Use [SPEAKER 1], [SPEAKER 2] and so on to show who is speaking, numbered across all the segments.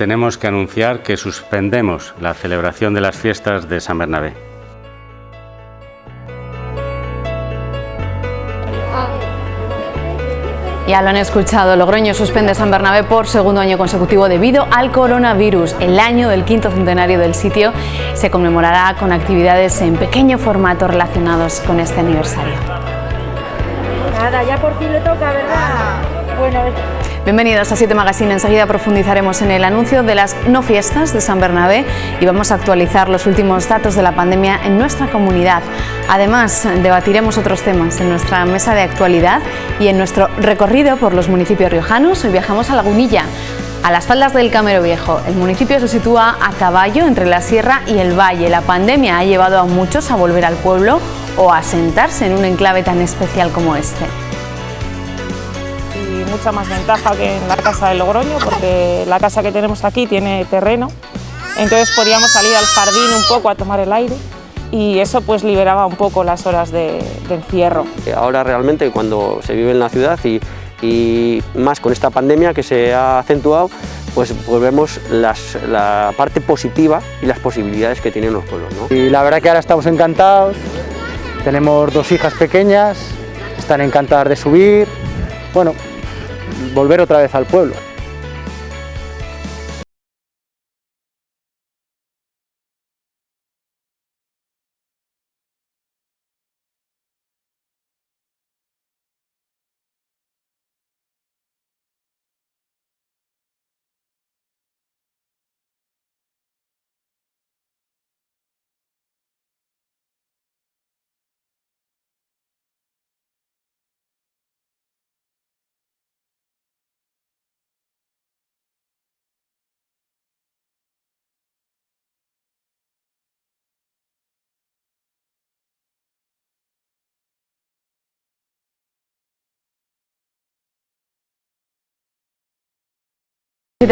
[SPEAKER 1] tenemos que anunciar que suspendemos la celebración de las fiestas de San Bernabé.
[SPEAKER 2] Ya lo han escuchado, Logroño suspende San Bernabé por segundo año consecutivo debido al coronavirus. El año del quinto centenario del sitio se conmemorará con actividades en pequeño formato relacionados con este aniversario.
[SPEAKER 3] Nada, ya por fin le toca, ¿verdad? Bueno,
[SPEAKER 2] bienvenidos a 7 Magazine. Enseguida profundizaremos en el anuncio de las no fiestas de San Bernabé y vamos a actualizar los últimos datos de la pandemia en nuestra comunidad. Además, debatiremos otros temas en nuestra mesa de actualidad y en nuestro recorrido por los municipios riojanos. Hoy viajamos a Lagunilla, a las faldas del Camero Viejo. El municipio se sitúa a caballo entre la sierra y el valle. La pandemia ha llevado a muchos a volver al pueblo o a asentarse en un enclave tan especial como este.
[SPEAKER 4] Mucha más ventaja que en la casa de Logroño, porque la casa que tenemos aquí tiene terreno, entonces podíamos salir al jardín un poco a tomar el aire y eso pues liberaba un poco las horas de encierro.
[SPEAKER 5] Ahora realmente cuando se vive en la ciudad y más con esta pandemia que se ha acentuado, pues vemos la parte positiva y las posibilidades que tienen los pueblos, ¿no?
[SPEAKER 6] Y la verdad que ahora estamos encantados, tenemos 2 hijas pequeñas, están encantadas de subir, bueno, volver otra vez al pueblo.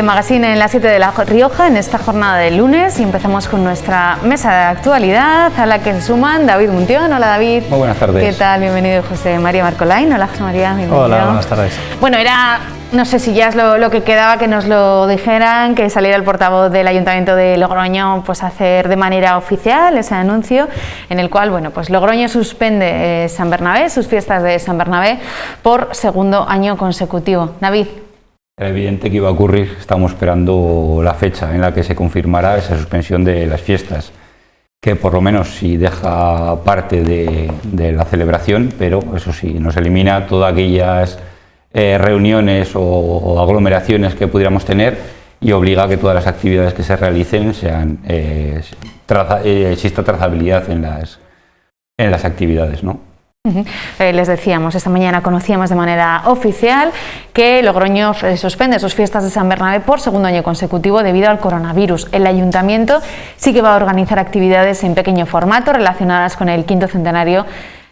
[SPEAKER 2] Magazine en la 7 de La Rioja en esta jornada de lunes y empezamos con nuestra mesa de actualidad a la que se suman David Muntión. Hola David.
[SPEAKER 7] Muy buenas tardes.
[SPEAKER 2] ¿Qué tal? Bienvenido José María Marcolain. Hola José María. Bienvenido.
[SPEAKER 7] Hola, buenas tardes.
[SPEAKER 2] Bueno, no sé si ya es lo que quedaba que nos lo dijeran, que saliera el portavoz del Ayuntamiento de Logroño pues a hacer de manera oficial ese anuncio en el cual, bueno, pues Logroño suspende San Bernabé, sus fiestas de San Bernabé por segundo año consecutivo. David.
[SPEAKER 7] Era evidente que iba a ocurrir, estamos esperando la fecha en la que se confirmará esa suspensión de las fiestas, que por lo menos sí deja parte de la celebración, pero eso sí, nos elimina todas aquellas reuniones o aglomeraciones que pudiéramos tener y obliga a que todas las actividades que se realicen exista trazabilidad en las actividades, ¿no?
[SPEAKER 2] Les decíamos, esta mañana conocíamos de manera oficial que Logroño suspende sus fiestas de San Bernabé por segundo año consecutivo debido al coronavirus. El Ayuntamiento sí que va a organizar actividades en pequeño formato relacionadas con el quinto centenario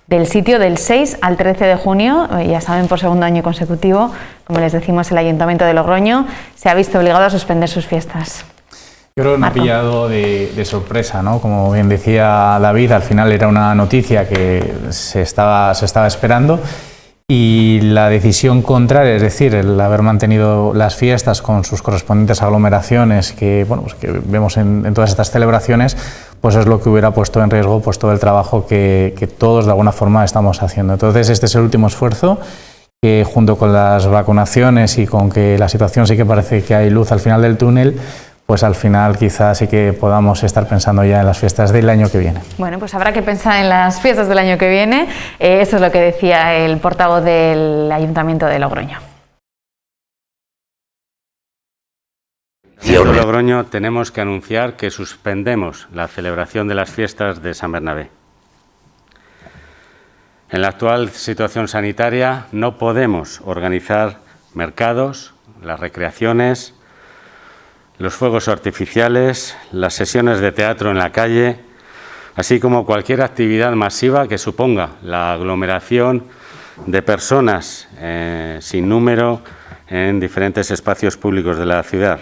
[SPEAKER 2] del sitio del 6 al 13 de junio, ya saben, por segundo año consecutivo, como les decimos, el Ayuntamiento de Logroño se ha visto obligado a suspender sus fiestas.
[SPEAKER 8] Yo creo que me ha pillado de sorpresa, ¿no? Como bien decía David, al final era una noticia que se estaba esperando y la decisión contraria, es decir, el haber mantenido las fiestas con sus correspondientes aglomeraciones que, bueno, pues que vemos en todas estas celebraciones, pues es lo que hubiera puesto en riesgo pues todo el trabajo que todos de alguna forma estamos haciendo. Entonces este es el último esfuerzo que junto con las vacunaciones y con que la situación sí que parece que hay luz al final del túnel, pues al final quizás sí que podamos estar pensando ya en las fiestas del año que viene.
[SPEAKER 2] Bueno, pues habrá que pensar en las fiestas del año que viene. Eso es lo que decía el portavoz del Ayuntamiento de Logroño.
[SPEAKER 1] En Logroño tenemos que anunciar que suspendemos la celebración de las fiestas de San Bernabé. En la actual situación sanitaria no podemos organizar mercados, las recreaciones, los fuegos artificiales, las sesiones de teatro en la calle, así como cualquier actividad masiva que suponga la aglomeración de personas sin número en diferentes espacios públicos de la ciudad.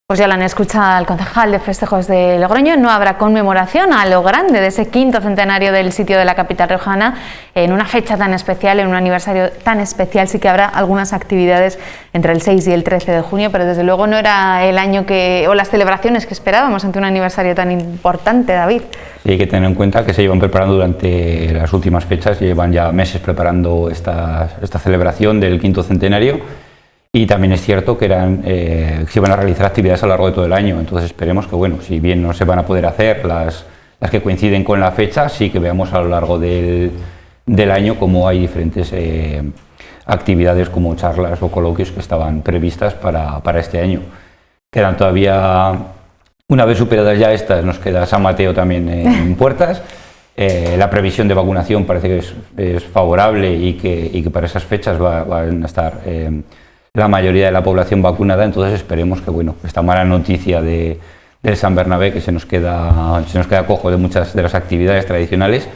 [SPEAKER 2] Pues ya lo han escuchado al concejal de Festejos de Logroño. No habrá conmemoración a lo grande de ese quinto centenario del sitio de la capital riojana. En una fecha tan especial, en un aniversario tan especial, sí que habrá algunas actividades entre el 6 y el 13 de junio, pero desde luego no era el año o las celebraciones que esperábamos ante un aniversario tan importante, David.
[SPEAKER 7] Sí, hay que tener en cuenta que se llevan preparando durante las últimas fechas, llevan ya meses preparando esta celebración del quinto centenario. Y también es cierto que se iban a realizar actividades a lo largo de todo el año, entonces esperemos que, bueno, si bien no se van a poder hacer las que coinciden con la fecha, sí que veamos a lo largo del año cómo hay diferentes actividades como charlas o coloquios que estaban previstas para este año. Quedan todavía, una vez superadas ya estas, nos queda San Mateo también en puertas. La previsión de vacunación parece que es favorable y que para esas fechas van a estar la mayoría de la población vacunada, entonces esperemos que, bueno, esta mala noticia del San Bernabé, que se nos queda cojo de muchas de las actividades tradicionales,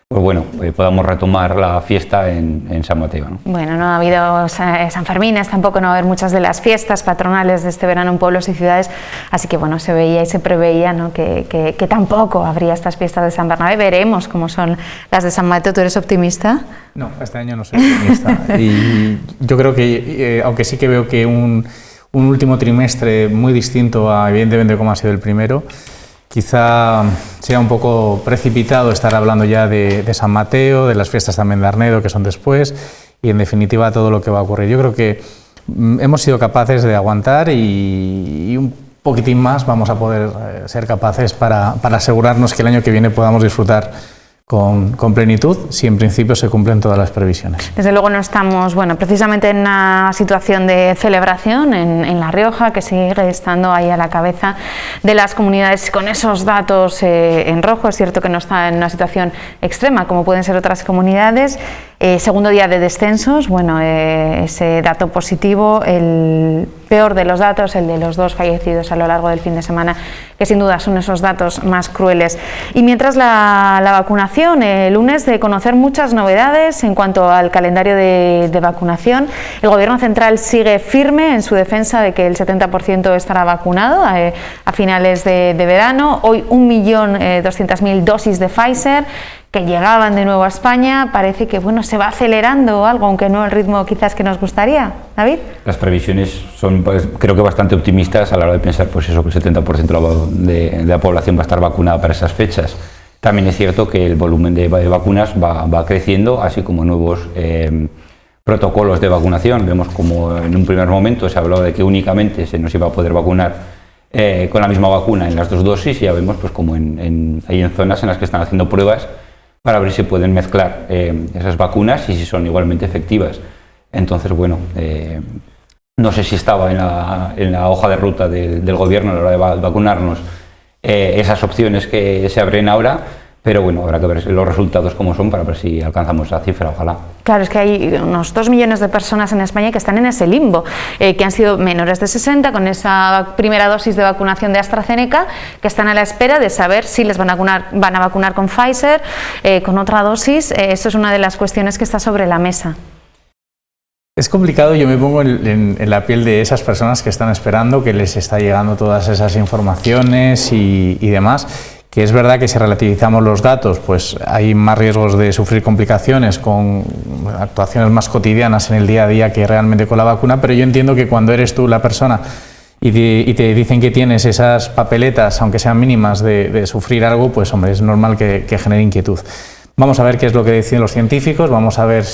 [SPEAKER 7] pues bueno, podamos retomar la fiesta en San Mateo, ¿no?
[SPEAKER 2] Bueno, no ha habido Sanfermines, tampoco no va a haber muchas de las fiestas patronales de este verano en pueblos y ciudades, así que bueno, se veía y se preveía, ¿no?, que tampoco habría estas fiestas de San Bernabé. Veremos cómo son las de San Mateo. ¿Tú eres optimista?
[SPEAKER 8] No, este año no soy optimista. Y yo creo que, aunque sí que veo que un último trimestre muy distinto a, evidentemente, cómo ha sido el primero, quizá sea un poco precipitado estar hablando ya de San Mateo, de las fiestas también de Arnedo, que son después, y en definitiva todo lo que va a ocurrir. Yo creo que hemos sido capaces de aguantar y un poquitín más vamos a poder ser capaces para asegurarnos que el año que viene podamos disfrutar con plenitud, si en principio se cumplen todas las previsiones.
[SPEAKER 2] Desde luego no estamos, bueno, precisamente en una situación de celebración en La Rioja, que sigue estando ahí a la cabeza de las comunidades con esos datos en rojo. Es cierto que no está en una situación extrema como pueden ser otras comunidades. Segundo día de descensos, bueno, ese dato positivo, el peor de los datos, el de los 2 fallecidos a lo largo del fin de semana, que sin duda son esos datos más crueles. Y mientras la vacunación, el lunes de conocer muchas novedades en cuanto al calendario de vacunación. El Gobierno central sigue firme en su defensa de que el 70% estará vacunado a finales de verano. Hoy 1.200.000 dosis de Pfizer que llegaban de nuevo a España. Parece que, bueno, se va acelerando algo, aunque no al ritmo quizás que nos gustaría. David.
[SPEAKER 7] Las previsiones son, pues, creo que bastante optimistas a la hora de pensar, pues eso, que el 70% de la población va a estar vacunada para esas fechas. También es cierto que el volumen de vacunas va creciendo, así como nuevos protocolos de vacunación. Vemos como en un primer momento se habló de que únicamente se nos iba a poder vacunar con la misma vacuna en las 2 dosis, y ya vemos pues como hay en zonas en las que están haciendo pruebas para ver si pueden mezclar esas vacunas y si son igualmente efectivas. Entonces, bueno, no sé si estaba en la hoja de ruta del Gobierno a la hora de vacunarnos esas opciones que se abren ahora, pero bueno, habrá que ver los resultados cómo son para ver si alcanzamos esa cifra, ojalá.
[SPEAKER 2] Claro, es que hay unos 2 millones de personas en España que están en ese limbo, que han sido menores de 60 con esa primera dosis de vacunación de AstraZeneca, que están a la espera de saber si les van a vacunar con Pfizer, con otra dosis. Eso es una de las cuestiones que está sobre la mesa.
[SPEAKER 8] Es complicado, yo me pongo en la piel de esas personas que están esperando, que les está llegando todas esas informaciones y demás, que es verdad que si relativizamos los datos, pues hay más riesgos de sufrir complicaciones con actuaciones más cotidianas en el día a día que realmente con la vacuna, pero yo entiendo que cuando eres tú la persona y te dicen que tienes esas papeletas, aunque sean mínimas, de sufrir algo, pues hombre, es normal que genere inquietud. Vamos a ver qué es lo que deciden los científicos, vamos a ver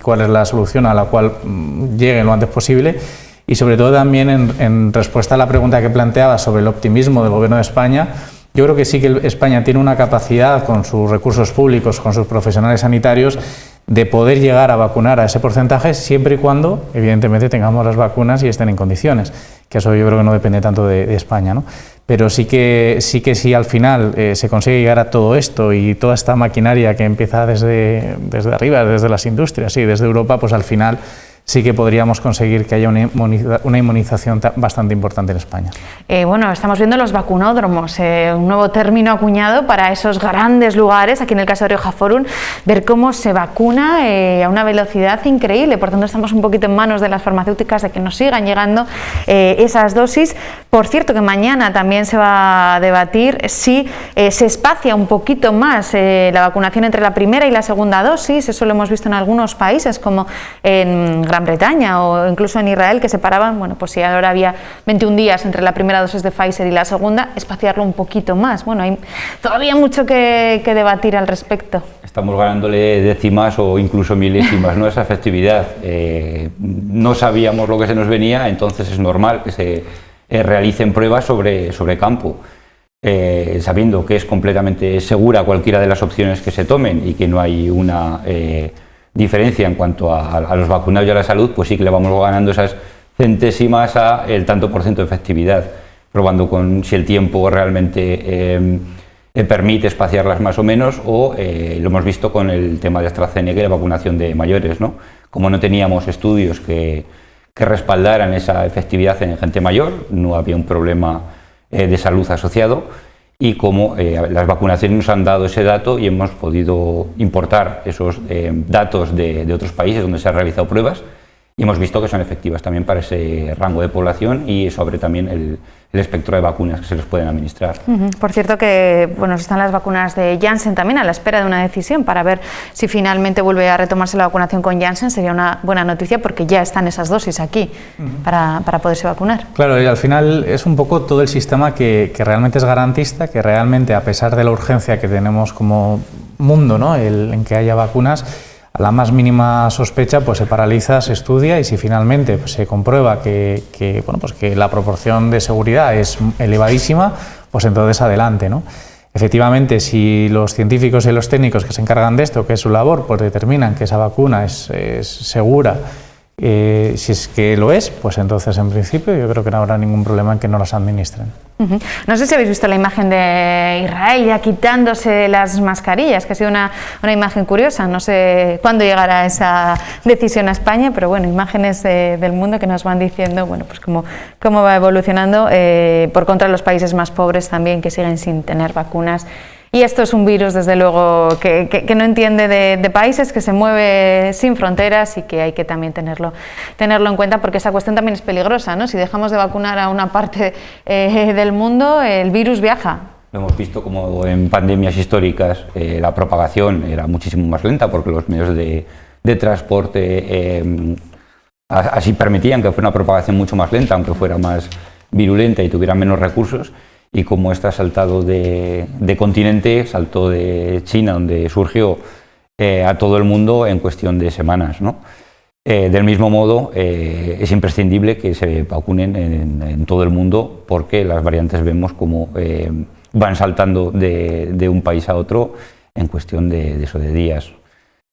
[SPEAKER 8] cuál es la solución a la cual lleguen lo antes posible, y sobre todo también en respuesta a la pregunta que planteaba sobre el optimismo del Gobierno de España. Yo creo que sí que España tiene una capacidad, con sus recursos públicos, con sus profesionales sanitarios, de poder llegar a vacunar a ese porcentaje siempre y cuando, evidentemente, tengamos las vacunas y estén en condiciones, que eso yo creo que no depende tanto de España, ¿no? Pero sí que si al final se consigue llegar a todo esto y toda esta maquinaria que empieza desde arriba, desde las industrias y desde Europa, pues al final sí que podríamos conseguir que haya una inmunización bastante importante en España.
[SPEAKER 2] Bueno, estamos viendo los vacunódromos, un nuevo término acuñado para esos grandes lugares, aquí en el caso de Rioja Forum, ver cómo se vacuna a una velocidad increíble. Por tanto, estamos un poquito en manos de las farmacéuticas de que nos sigan llegando esas dosis. Por cierto, que mañana también se va a debatir si se espacia un poquito más la vacunación entre la primera y la segunda dosis. Eso lo hemos visto en algunos países, como en Gran Bretaña o incluso en Israel, que separaban, bueno, pues si ahora había 21 días entre la primera dosis de Pfizer y la segunda, espaciarlo un poquito más. Bueno, hay todavía mucho que debatir al respecto.
[SPEAKER 7] Estamos ganándole décimas o incluso milésimas, ¿no?, esa efectividad. No sabíamos lo que se nos venía, entonces es normal que se realicen pruebas sobre campo, sabiendo que es completamente segura cualquiera de las opciones que se tomen y que no hay una diferencia en cuanto a los vacunados y a la salud, pues sí que le vamos ganando esas centésimas a el tanto por ciento de efectividad, probando con si el tiempo realmente permite espaciarlas más o menos, o lo hemos visto con el tema de AstraZeneca y la vacunación de mayores, ¿no? Como no teníamos estudios que respaldaran esa efectividad en gente mayor, no había un problema de salud asociado, y como las vacunaciones nos han dado ese dato y hemos podido importar esos datos de otros países donde se han realizado pruebas, y hemos visto que son efectivas también para ese rango de población y sobre también el espectro de vacunas que se les pueden administrar.
[SPEAKER 2] Por cierto que bueno, están las vacunas de Janssen también a la espera de una decisión para ver si finalmente vuelve a retomarse la vacunación con Janssen. Sería una buena noticia porque ya están esas dosis aquí para poderse vacunar.
[SPEAKER 8] Claro, y al final es un poco todo el sistema que realmente es garantista, que realmente, a pesar de la urgencia que tenemos como mundo, ¿no?, en que haya vacunas, a la más mínima sospecha pues se paraliza, se estudia, y si finalmente pues se comprueba que la proporción de seguridad es elevadísima, pues entonces adelante, ¿no? Efectivamente, si los científicos y los técnicos que se encargan de esto, que es su labor, pues determinan que esa vacuna es segura, si es que lo es, pues entonces en principio yo creo que no habrá ningún problema en que no las administren.
[SPEAKER 2] No sé si habéis visto la imagen de Israel ya quitándose las mascarillas, que ha sido una imagen curiosa. No sé cuándo llegará esa decisión a España, pero bueno, imágenes del mundo que nos van diciendo, bueno, pues cómo va evolucionando. Por contra, los países más pobres también, que siguen sin tener vacunas. Y esto es un virus, desde luego, que no entiende de países, que se mueve sin fronteras y que hay que también tenerlo en cuenta, porque esa cuestión también es peligrosa, ¿no? Si dejamos de vacunar a una parte del mundo, el virus viaja.
[SPEAKER 7] Lo hemos visto como en pandemias históricas la propagación era muchísimo más lenta, porque los medios de transporte así permitían que fuera una propagación mucho más lenta, aunque fuera más virulenta y tuviera menos recursos. Y como esta ha saltado de continente, saltó de China, donde surgió, a todo el mundo en cuestión de semanas, ¿no? Del mismo modo, es imprescindible que se vacunen en todo el mundo, porque las variantes vemos como van saltando de un país a otro en cuestión de días.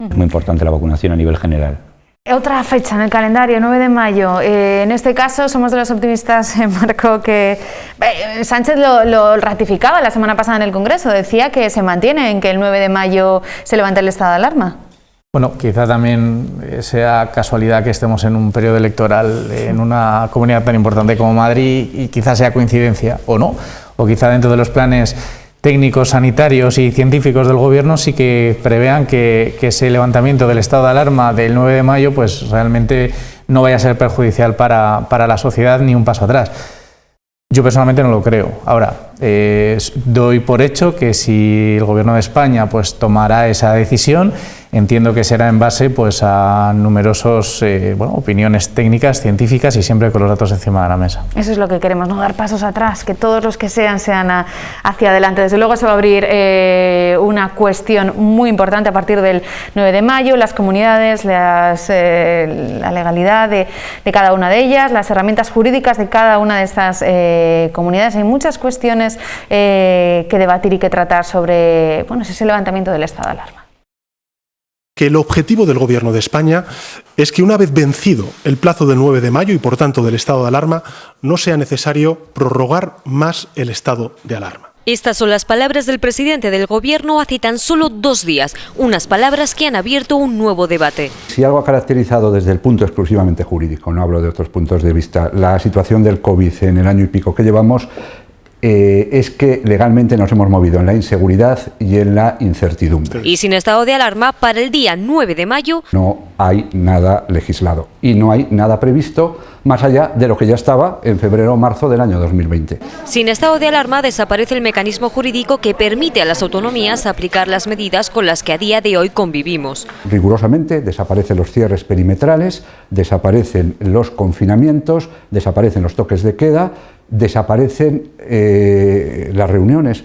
[SPEAKER 7] Es muy importante la vacunación a nivel general.
[SPEAKER 2] Otra fecha en el calendario, 9 de mayo. En este caso somos de los optimistas, Marco, que Sánchez lo ratificaba la semana pasada en el Congreso. Decía que se mantiene en que el 9 de mayo se levante el estado de alarma.
[SPEAKER 8] Bueno, quizá también sea casualidad que estemos en un periodo electoral en una comunidad tan importante como Madrid, y quizá sea coincidencia o no, o quizá dentro de los planes técnicos, sanitarios y científicos del Gobierno sí que prevean que ese levantamiento del estado de alarma del 9 de mayo pues realmente no vaya a ser perjudicial para la sociedad ni un paso atrás. Yo personalmente no lo creo. Ahora, doy por hecho que si el Gobierno de España pues tomará esa decisión, entiendo que será en base pues a numerosas opiniones técnicas, científicas, y siempre con los datos encima de la mesa.
[SPEAKER 2] Eso es lo que queremos, no dar pasos atrás, que todos los que sean hacia adelante. Desde luego se va a abrir una cuestión muy importante a partir del 9 de mayo, las comunidades, la legalidad de cada una de ellas, las herramientas jurídicas de cada una de estas comunidades. Hay muchas cuestiones que debatir y que tratar sobre ese levantamiento del estado de alarma.
[SPEAKER 9] Que el objetivo del Gobierno de España es que, una vez vencido el plazo del 9 de mayo y por tanto del estado de alarma, no sea necesario prorrogar más el estado de alarma.
[SPEAKER 10] Estas son las palabras del presidente del Gobierno hace tan solo 2 días, unas palabras que han abierto un nuevo debate.
[SPEAKER 11] Si algo ha caracterizado desde el punto exclusivamente jurídico, no hablo de otros puntos de vista, la situación del COVID en el año y pico que llevamos, es que legalmente nos hemos movido en la inseguridad y en la incertidumbre.
[SPEAKER 10] Y sin estado de alarma, para el día 9 de mayo...
[SPEAKER 11] No hay nada legislado y no hay nada previsto más allá de lo que ya estaba en febrero o marzo del año 2020.
[SPEAKER 10] Sin estado de alarma desaparece el mecanismo jurídico que permite a las autonomías aplicar las medidas con las que a día de hoy convivimos.
[SPEAKER 11] Rigurosamente desaparecen los cierres perimetrales, desaparecen los confinamientos, desaparecen los toques de queda, desaparecen las reuniones,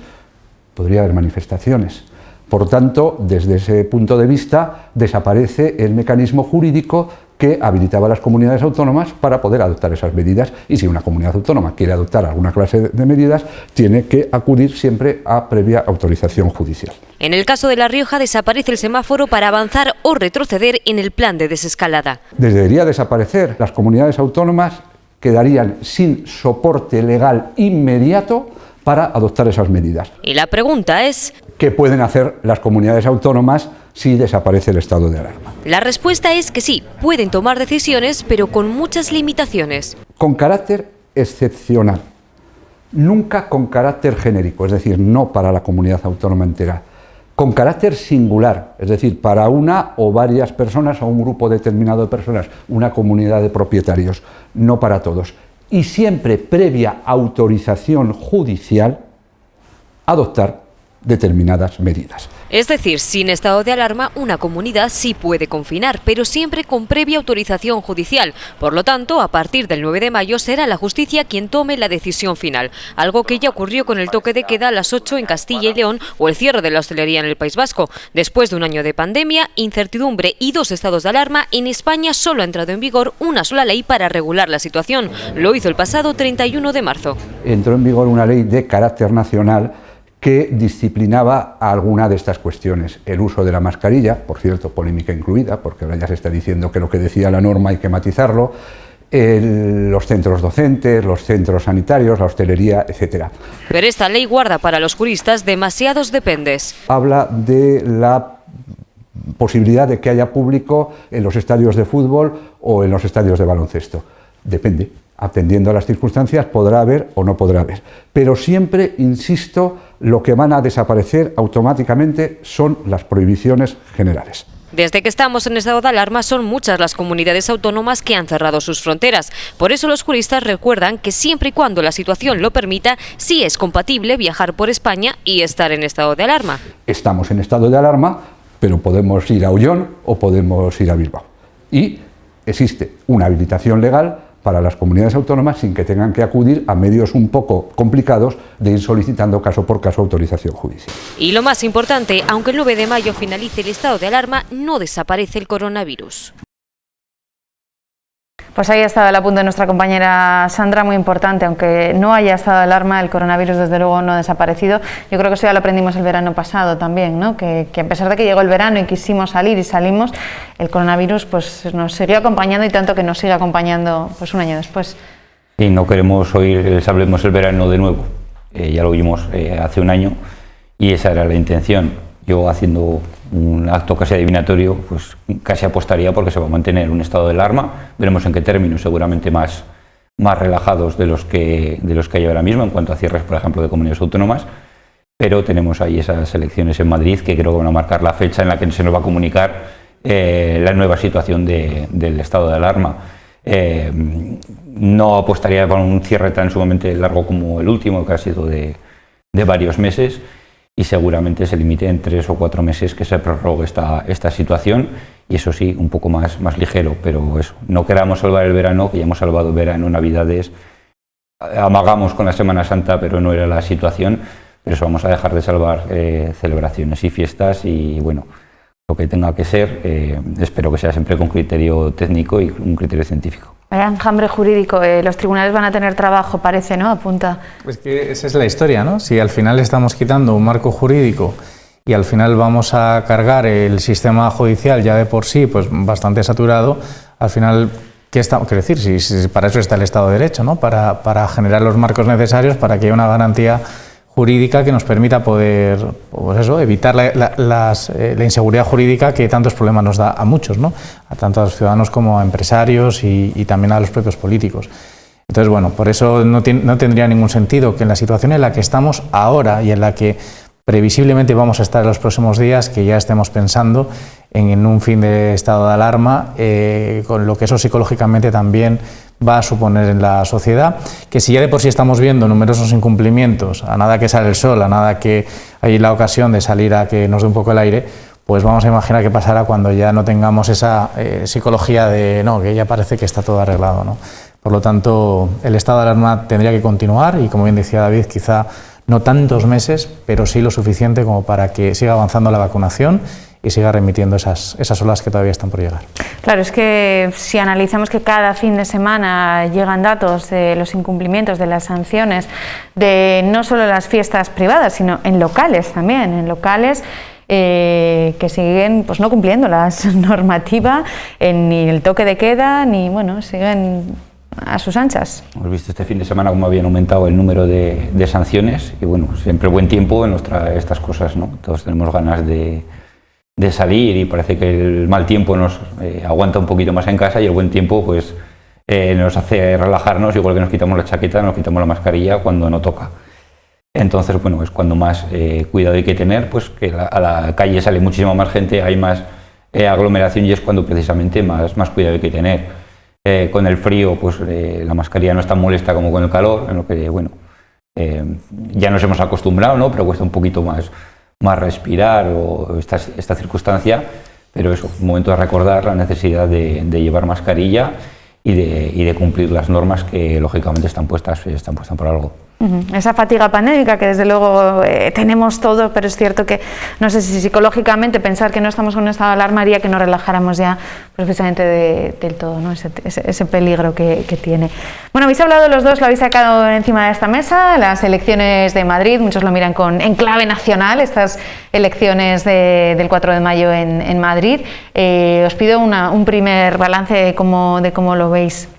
[SPEAKER 11] podría haber manifestaciones. Por tanto, desde ese punto de vista, desaparece el mecanismo jurídico que habilitaba a las comunidades autónomas para poder adoptar esas medidas, y si una comunidad autónoma quiere adoptar alguna clase de medidas, tiene que acudir siempre a previa autorización judicial.
[SPEAKER 10] En el caso de La Rioja desaparece el semáforo para avanzar o retroceder en el plan de desescalada.
[SPEAKER 11] Debería desaparecer. Las comunidades autónomas quedarían sin soporte legal inmediato para adoptar esas medidas.
[SPEAKER 10] Y la pregunta es...
[SPEAKER 11] ¿qué pueden hacer las comunidades autónomas si desaparece el estado de alarma?
[SPEAKER 10] La respuesta es que sí, pueden tomar decisiones, pero con muchas limitaciones.
[SPEAKER 11] Con carácter excepcional, nunca con carácter genérico, es decir, no para la comunidad autónoma entera. Con carácter singular, es decir, para una o varias personas o un grupo determinado de personas, una comunidad de propietarios, no para todos. Y siempre previa autorización judicial, adoptar determinadas medidas.
[SPEAKER 10] Es decir, sin estado de alarma, una comunidad sí puede confinar, pero siempre con previa autorización judicial. Por lo tanto, a partir del 9 de mayo será la justicia quien tome la decisión final, algo que ya ocurrió con el toque de queda a las 8 en Castilla y León o el cierre de la hostelería en el País Vasco. Después de un año de pandemia, incertidumbre y 2 estados de alarma, en España solo ha entrado en vigor una sola ley para regular la situación. Lo hizo el pasado 31 de marzo.
[SPEAKER 11] Entró en vigor una ley de carácter nacional que disciplinaba a alguna de estas cuestiones. El uso de la mascarilla, por cierto, polémica incluida, porque ahora ya se está diciendo que lo que decía la norma hay que matizarlo, los centros docentes, los centros sanitarios, la hostelería, etc.
[SPEAKER 10] Pero esta ley guarda para los juristas demasiados dependes.
[SPEAKER 11] Habla de la posibilidad de que haya público en los estadios de fútbol o en los estadios de baloncesto. Depende. Atendiendo a las circunstancias, podrá haber o no podrá haber. Pero siempre, insisto, lo que van a desaparecer automáticamente son las prohibiciones generales.
[SPEAKER 10] Desde que estamos en estado de alarma son muchas las comunidades autónomas que han cerrado sus fronteras. Por eso los juristas recuerdan que siempre y cuando la situación lo permita, sí es compatible viajar por España y estar en estado de alarma.
[SPEAKER 11] Estamos en estado de alarma, pero podemos ir a Ollón o podemos ir a Bilbao. Y existe una habilitación legal para las comunidades autónomas sin que tengan que acudir a medios un poco complicados de ir solicitando caso por caso autorización judicial.
[SPEAKER 10] Y lo más importante, aunque el 9 de mayo finalice el estado de alarma, no desaparece el coronavirus.
[SPEAKER 2] Pues ahí estaba el apunte de nuestra compañera Sandra, muy importante, aunque no haya estado de alarma, el coronavirus desde luego no ha desaparecido. Yo creo que eso ya lo aprendimos el verano pasado también, ¿no? Que a pesar de que llegó el verano y quisimos salir y salimos, el coronavirus pues nos siguió acompañando, y tanto que nos sigue acompañando pues un año después.
[SPEAKER 7] Sí, no queremos oír Hablemos el verano de nuevo, ya lo oímos hace un año y esa era la intención. Yo, haciendo un acto casi adivinatorio, pues casi apostaría porque se va a mantener un estado de alarma. Veremos en qué términos, seguramente más relajados de los que hay ahora mismo en cuanto a cierres, por ejemplo, de comunidades autónomas. Pero tenemos ahí esas elecciones en Madrid que creo que van a marcar la fecha en la que se nos va a comunicar la nueva situación del estado de alarma. No apostaría por un cierre tan sumamente largo como el último, que ha sido de varios meses. Y seguramente se limite en 3 o 4 meses que se prorrogue esta situación, y eso sí, un poco más ligero, pero eso, no queramos salvar el verano, que ya hemos salvado el verano, Navidades, amagamos con la Semana Santa, pero no era la situación, pero eso, vamos a dejar de salvar celebraciones y fiestas, y bueno, lo que tenga que ser, espero que sea siempre con criterio técnico y un criterio científico.
[SPEAKER 2] Vaya enjambre jurídico, los tribunales van a tener trabajo, parece, ¿no? Apunta.
[SPEAKER 8] Pues que esa es la historia, ¿no? Si al final estamos quitando un marco jurídico y al final vamos a cargar el sistema judicial ya de por sí pues bastante saturado, al final, quiero decir, si para eso está el Estado de Derecho, ¿no? Para generar los marcos necesarios para que haya una garantía jurídica que nos permita poder, pues eso, evitar la inseguridad jurídica que tantos problemas nos da a muchos, ¿no? A tanto a los ciudadanos como a empresarios y también a los propios políticos. Entonces, bueno, por eso no tendría ningún sentido que en la situación en la que estamos ahora y en la que previsiblemente vamos a estar en los próximos días, que ya estemos pensando en un fin de estado de alarma, con lo que eso psicológicamente también va a suponer en la sociedad, que si ya de por sí estamos viendo numerosos incumplimientos, a nada que sale el sol, a nada que hay la ocasión de salir a que nos dé un poco el aire, pues vamos a imaginar qué pasará cuando ya no tengamos esa psicología de no, que ya parece que está todo arreglado, ¿no? Por lo tanto, el estado de alarma tendría que continuar y, como bien decía David, quizá no tantos meses, pero sí lo suficiente como para que siga avanzando la vacunación y siga remitiendo esas olas que todavía están por llegar.
[SPEAKER 2] Claro, es que si analizamos que cada fin de semana llegan datos de los incumplimientos, de las sanciones, de no solo las fiestas privadas, sino en locales también, en locales que siguen pues no cumpliendo las normativas, ni el toque de queda, ni bueno, siguen a sus anchas.
[SPEAKER 7] Hemos visto este fin de semana cómo habían aumentado el número de sanciones y bueno, siempre buen tiempo nos trae estas cosas, ¿no? Todos tenemos ganas de salir y parece que el mal tiempo nos aguanta un poquito más en casa y el buen tiempo pues nos hace relajarnos, igual que nos quitamos la chaqueta, nos quitamos la mascarilla cuando no toca. Entonces, bueno, es cuando más cuidado hay que tener, pues que a la calle sale muchísima más gente, hay más aglomeración y es cuando precisamente más cuidado hay que tener. Con el frío, pues la mascarilla no es tan molesta como con el calor, en lo que, bueno, ya nos hemos acostumbrado, ¿no? Pero cuesta un poquito más respirar o esta circunstancia, pero eso, un momento de recordar la necesidad de llevar mascarilla y de cumplir las normas que lógicamente están puestas por algo.
[SPEAKER 2] Esa fatiga pandémica que desde luego tenemos todos, pero es cierto que no sé si psicológicamente pensar que no estamos en un estado de alarma haría que nos relajáramos ya precisamente del todo, ¿no? Ese peligro que tiene. Bueno, habéis hablado los dos, lo habéis sacado encima de esta mesa, las elecciones de Madrid, muchos lo miran en clave nacional, estas elecciones del 4 de mayo en Madrid. Os pido un primer balance de cómo lo veis.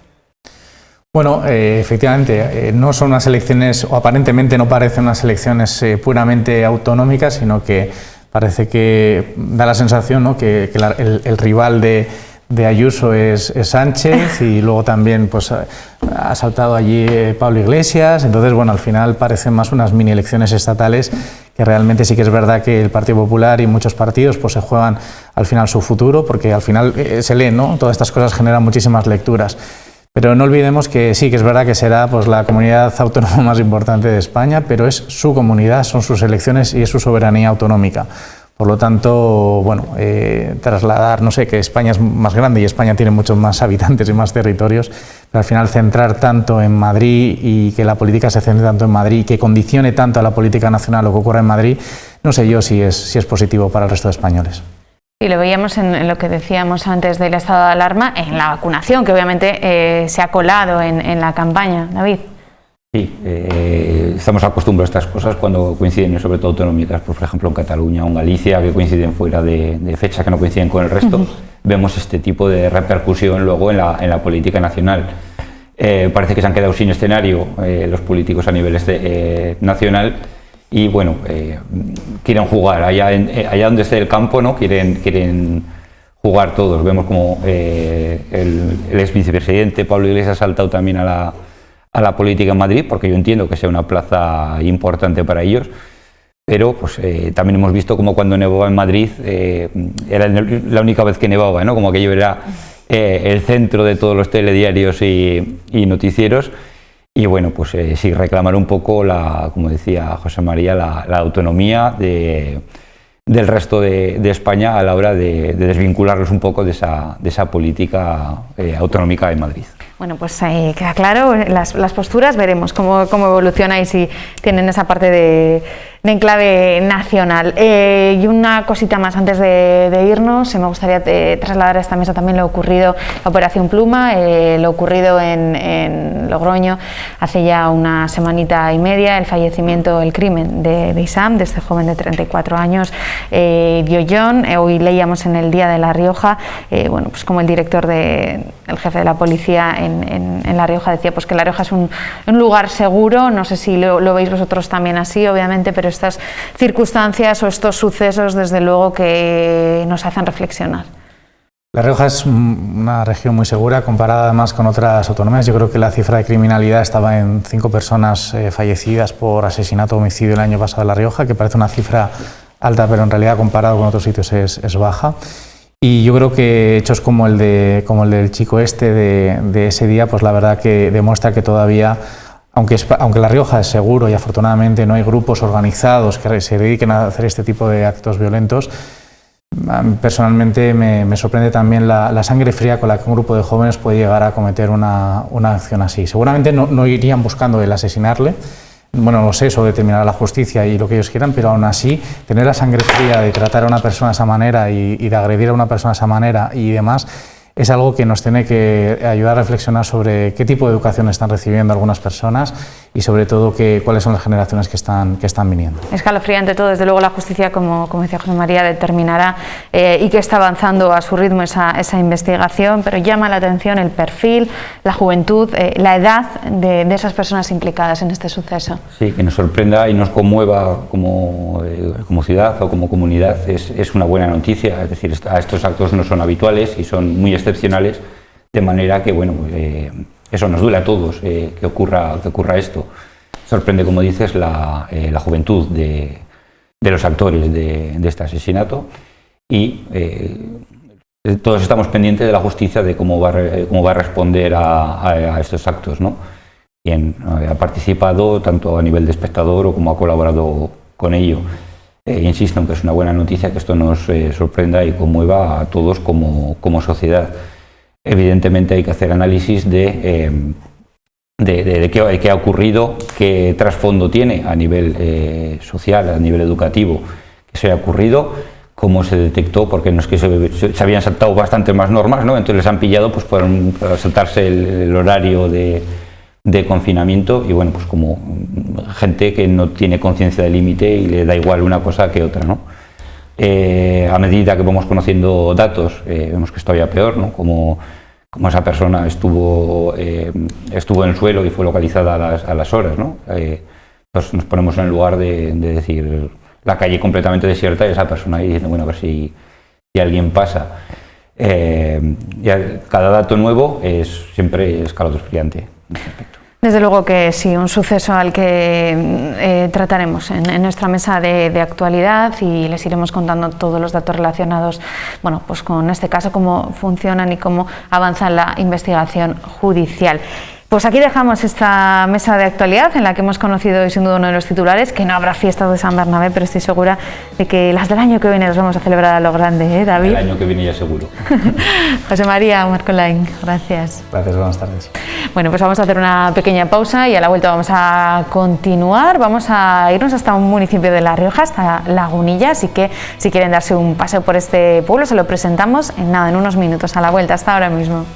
[SPEAKER 8] Bueno, efectivamente, no son unas elecciones, o aparentemente no parecen unas elecciones puramente autonómicas, sino que parece que da la sensación, ¿no?, que el rival de Ayuso es Sánchez y luego también pues ha saltado allí Pablo Iglesias. Entonces, bueno, al final parecen más unas mini elecciones estatales que realmente sí que es verdad que el Partido Popular y muchos partidos pues se juegan al final su futuro, porque al final se lee, ¿no? Todas estas cosas generan muchísimas lecturas. Pero no olvidemos que sí, que es verdad que será pues la comunidad autónoma más importante de España, pero es su comunidad, son sus elecciones y es su soberanía autonómica. Por lo tanto, bueno, trasladar, no sé, que España es más grande y España tiene muchos más habitantes y más territorios, pero al final centrar tanto en Madrid y que la política se centre tanto en Madrid y que condicione tanto a la política nacional lo que ocurre en Madrid, no sé yo si es positivo para el resto de españoles.
[SPEAKER 2] Y lo veíamos en lo que decíamos antes del estado de alarma, en la vacunación, que obviamente se ha colado en la campaña. David.
[SPEAKER 7] Sí, estamos acostumbrados a estas cosas cuando coinciden, sobre todo autonómicas, por ejemplo en Cataluña o en Galicia, que coinciden fuera de fecha, que no coinciden con el resto. Vemos este tipo de repercusión luego en la política nacional. Parece que se han quedado sin escenario los políticos a nivel nacional. Y bueno, quieren jugar allá donde esté el campo, ¿no? Quieren jugar todos. Vemos como el ex vicepresidente Pablo Iglesias ha saltado también a la política en Madrid, porque yo entiendo que sea una plaza importante para ellos, pero pues también hemos visto como cuando nevaba en Madrid era la única vez que nevaba, ¿no? Como aquello era el centro de todos los telediarios y noticieros. Y bueno, pues sí, reclamar un poco, como decía José María, la autonomía del resto de España a la hora de desvincularlos un poco de esa política autonómica de Madrid.
[SPEAKER 2] Bueno, pues queda claro, las posturas, veremos cómo evoluciona y si tienen esa parte de enclave nacional. Y una cosita más antes de irnos, me gustaría trasladar a esta mesa también lo ocurrido, la Operación Pluma, lo ocurrido en Logroño hace ya una semanita y media, el fallecimiento, el crimen de Isam, de este joven de 34 años, Biollón. Hoy leíamos en el Día de La Rioja, bueno, pues como el director de el jefe de la policía en La Rioja, decía pues que La Rioja es un lugar seguro. No sé si lo veis vosotros también así, obviamente, pero estas circunstancias o estos sucesos, desde luego, que nos hacen reflexionar.
[SPEAKER 8] La Rioja es una región muy segura comparada además con otras autonomías. Yo creo que la cifra de criminalidad estaba en 5 personas fallecidas por asesinato o homicidio el año pasado en La Rioja, que parece una cifra alta, pero en realidad comparado con otros sitios es baja. Y yo creo que hechos como el del chico de ese día, pues la verdad que demuestra que todavía, aunque La Rioja es seguro y afortunadamente no hay grupos organizados que se dediquen a hacer este tipo de actos violentos, personalmente me sorprende también la sangre fría con la que un grupo de jóvenes puede llegar a cometer una acción así. Seguramente no irían buscando el asesinarle, bueno, no sé, eso determinará la justicia y lo que ellos quieran, pero aún así tener la sangre fría de tratar a una persona de esa manera y de agredir a una persona de esa manera y demás, es algo que nos tiene que ayudar a reflexionar sobre qué tipo de educación están recibiendo algunas personas y sobre todo cuáles son las generaciones que están viniendo.
[SPEAKER 2] Escalofriante todo, desde luego la justicia, como decía José María, determinará y que está avanzando a su ritmo esa investigación, pero llama la atención el perfil, la juventud, la edad de esas personas implicadas en este suceso.
[SPEAKER 7] Sí, que nos sorprenda y nos conmueva como ciudad o como comunidad es una buena noticia. Es decir, estos actos no son habituales y son muy excepcionales, de manera que bueno, eso nos duele a todos que ocurra esto. Sorprende, como dices, la juventud de los actores de este asesinato y todos estamos pendientes de la justicia, de cómo va a responder a estos actos, ¿no? Quien ha participado tanto a nivel de espectador o como ha colaborado con ello. Insisto en que es una buena noticia que esto nos sorprenda y conmueva a todos como sociedad. Evidentemente hay que hacer análisis de qué ha ocurrido, qué trasfondo tiene a nivel social, a nivel educativo, que se ha ocurrido, cómo se detectó, porque no es que se habían saltado bastante más normas, ¿no? Entonces les han pillado pues, por saltarse el horario de confinamiento y bueno, pues como gente que no tiene conciencia de límite y le da igual una cosa que otra, ¿no? A medida que vamos conociendo datos, vemos que es todavía peor, ¿no? Como esa persona estuvo en el suelo y fue localizada a las horas, ¿no? Pues nos ponemos en el lugar de decir, la calle completamente desierta y esa persona ahí diciendo, bueno, a ver si alguien pasa. Cada dato nuevo es siempre escalofriante en este aspecto.
[SPEAKER 2] Desde luego que sí, un suceso al que trataremos en nuestra mesa de actualidad y les iremos contando todos los datos relacionados, bueno, pues con este caso, cómo funcionan y cómo avanza la investigación judicial. Pues aquí dejamos esta mesa de actualidad en la que hemos conocido hoy sin duda uno de los titulares, que no habrá fiestas de San Bernabé, pero estoy segura de que las del año que viene las vamos a celebrar a lo grande, ¿eh, David?
[SPEAKER 7] El año que viene ya seguro.
[SPEAKER 2] José María, Marcolain, gracias.
[SPEAKER 8] Gracias, buenas tardes.
[SPEAKER 2] Bueno, pues vamos a hacer una pequeña pausa y a la vuelta vamos a continuar. Vamos a irnos hasta un municipio de La Rioja, hasta Lagunilla, así que si quieren darse un paseo por este pueblo se lo presentamos en unos minutos a la vuelta. Hasta ahora mismo.